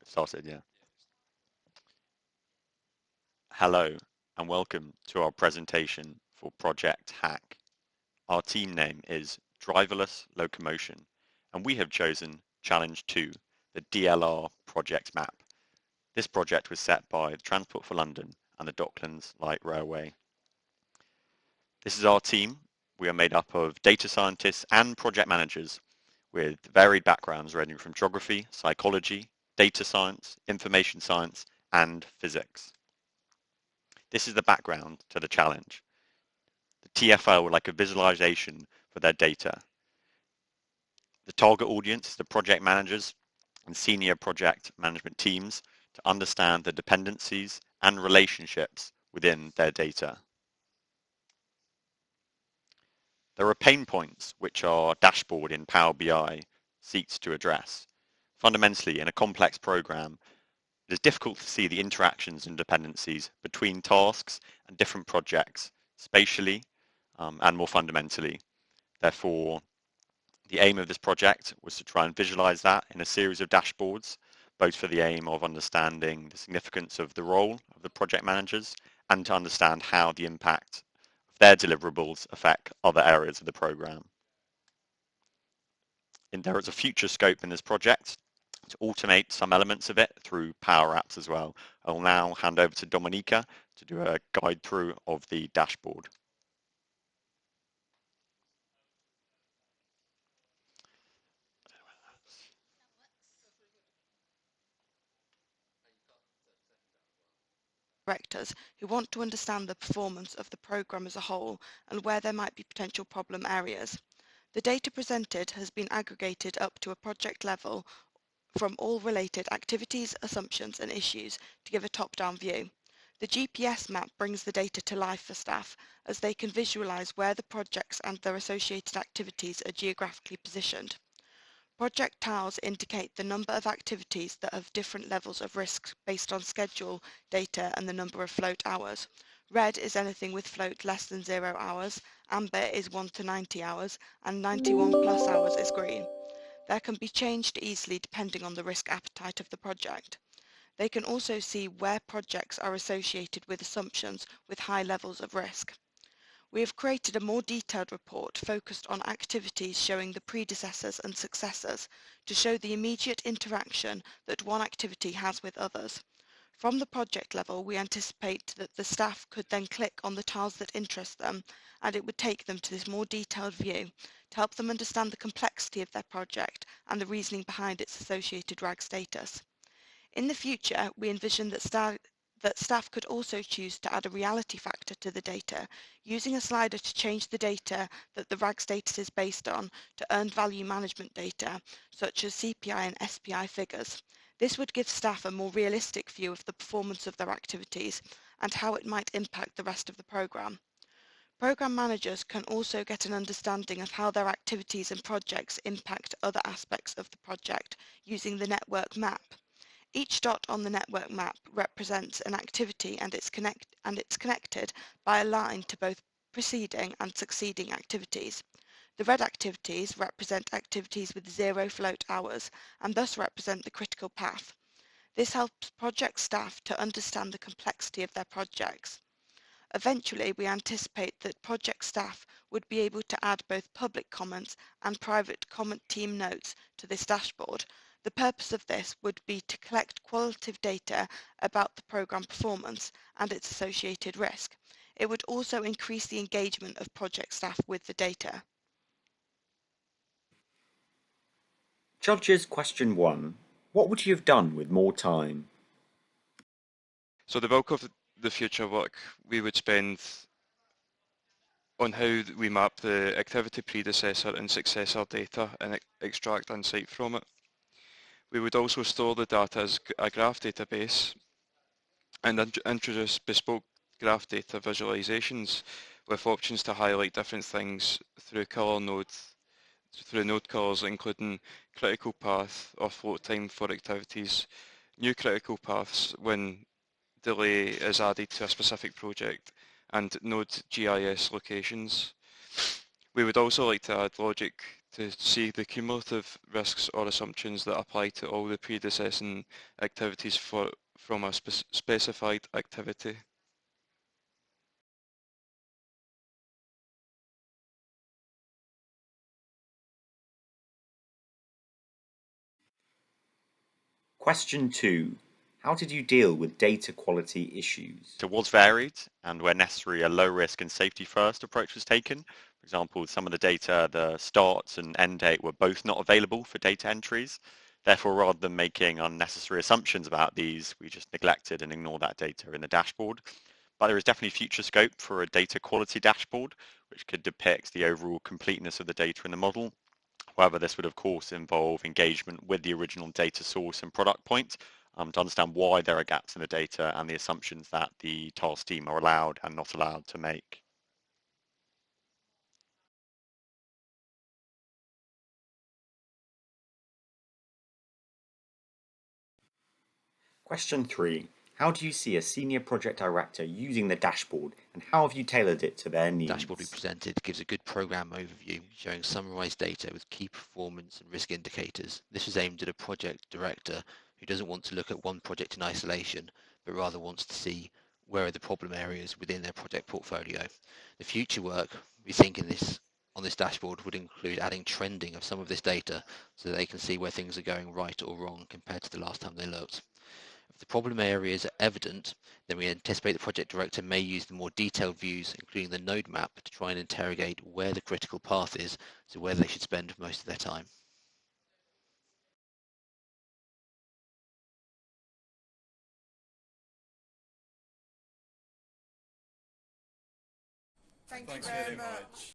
Started, yeah. Hello and welcome to our presentation for Project Hack. Our team name is Driverless Locomotion and we have chosen Challenge 2, the DLR Project Map. This project was set by the Transport for London and the Docklands Light Railway. This is our team. We are made up of data scientists and project managers with varied backgrounds ranging from geography, psychology, data science, information science, and physics. This is the background to the challenge. The TFL would like a visualization for their data. The target audience is the project managers and senior project management teams to understand the dependencies and relationships within their data. There are pain points which our dashboard in Power BI seeks to address. Fundamentally, in a complex program, it is difficult to see the interactions and dependencies between tasks and different projects, spatially and more fundamentally. Therefore, the aim of this project was to try and visualize that in a series of dashboards, both for the aim of understanding the significance of the role of the project managers and to understand how the impact of their deliverables affect other areas of the program. And there is a future scope in this project to automate some elements of it through Power Apps as well. I will now hand over to Dominika to do a guide through of the dashboard. Directors who want to understand the performance of the programme as a whole and where there might be potential problem areas. The data presented has been aggregated up to a project level from all related activities, assumptions and issues to give a top-down view. The GPS map brings the data to life for staff as they can visualise where the projects and their associated activities are geographically positioned. Project tiles indicate the number of activities that have different levels of risk based on schedule data and the number of float hours. Red is anything with float less than 0 hours, amber is 1 to 90 hours, and 91 plus hours is green. They can be changed easily depending on the risk appetite of the project. They can also see where projects are associated with assumptions with high levels of risk. We have created a more detailed report focused on activities showing the predecessors and successors to show the immediate interaction that one activity has with others. From the project level, we anticipate that the staff could then click on the tiles that interest them, and it would take them to this more detailed view to help them understand the complexity of their project and the reasoning behind its associated RAG status. In the future, we envision that staff could also choose to add a reality factor to the data, using a slider to change the data that the RAG status is based on to earned value management data, such as CPI and SPI figures. This would give staff a more realistic view of the performance of their activities and how it might impact the rest of the programme. Programme managers can also get an understanding of how their activities and projects impact other aspects of the project using the network map. Each dot on the network map represents an activity and it's connected by a line to both preceding and succeeding activities. The red activities represent activities with 0 float hours and thus represent the critical path. This helps project staff to understand the complexity of their projects. Eventually, we anticipate that project staff would be able to add both public comments and private comment team notes to this dashboard. The purpose of this would be to collect qualitative data about the programme performance and its associated risk. It would also increase the engagement of project staff with the data. Judges, question 1. What would you have done with more time? So the bulk of the future work we would spend on how we map the activity predecessor and successor data and extract insight from it. We would also store the data as a graph database and introduce bespoke graph data visualizations with options to highlight different things through node colors, including critical path or float time for activities, new critical paths when delay is added to a specific project, and node GIS locations. We would also like to add logic to see the cumulative risks or assumptions that apply to all the predecessing activities from a specified activity. Question 2. How did you deal with data quality issues? So was varied, and where necessary, a low risk and safety first approach was taken. For example, some of the data, the start and end date were both not available for data entries. Therefore, rather than making unnecessary assumptions about these, we just neglected and ignored that data in the dashboard. But there is definitely future scope for a data quality dashboard, which could depict the overall completeness of the data in the model. However, this would of course involve engagement with the original data source and product point to understand why there are gaps in the data and the assumptions that the task team are allowed and not allowed to make. Question 3. How do you see a senior project director using the dashboard, and how have you tailored it to their needs? The dashboard we presented gives a good program overview showing summarized data with key performance and risk indicators. This is aimed at a project director who doesn't want to look at one project in isolation, but rather wants to see where are the problem areas within their project portfolio. The future work we think on this dashboard would include adding trending of some of this data so that they can see where things are going right or wrong compared to the last time they looked. If the problem areas are evident, then we anticipate the project director may use the more detailed views, including the node map, to try and interrogate where the critical path is, so where they should spend most of their time. Thank you very much.